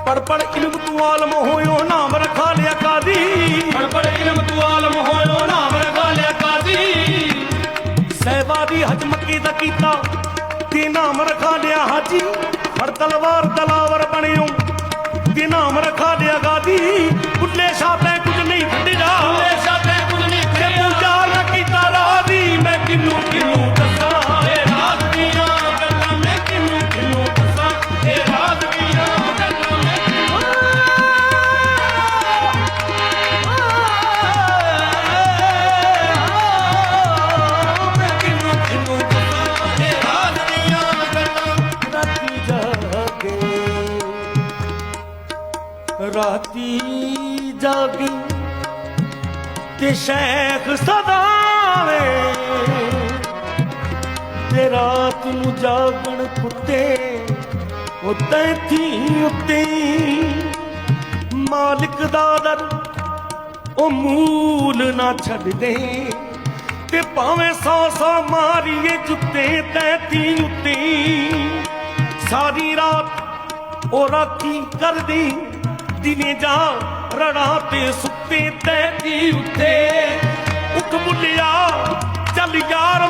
पढ़ पढ़ इल्म तू आलम होयो नाम रखा लिया काजी। पढ़ पढ़ इल्म तू आलम होयो नाम रखा लिया काजी। सहबादी हज मक्के दा कीता ते नाम रखा लिया हाजी। हर तलवार दलावर बनियो ते नाम रखा लिया गादी। बुल्ले शाह तैं कुछ नहीं छड्डिया, बुल्ले शाह तैं कुछ नहीं छड्डिया। पूजा ना कीता राजी मैं किन्नू किन्नू दस्सां ए राज दियां गल्लां मैं किन्नू किन्नू दस्सां। ए राज दियां गल्लां मैं किन्नू किन्नू दस्सां। ए राज दियां गल्लां राती जागी ते शेख सदावे ते रात नू जागण कुत्ते उत्ते थी उत्ते मालिक दा दर ओ मूल ना छड़ दे ते भावें 100 मारीए जुत्ते तैती उत्ते सारी रात ओ राखी कर दी दिने जा रड़ा ते सुते तैती उत्ते उठ बुलिया चल यार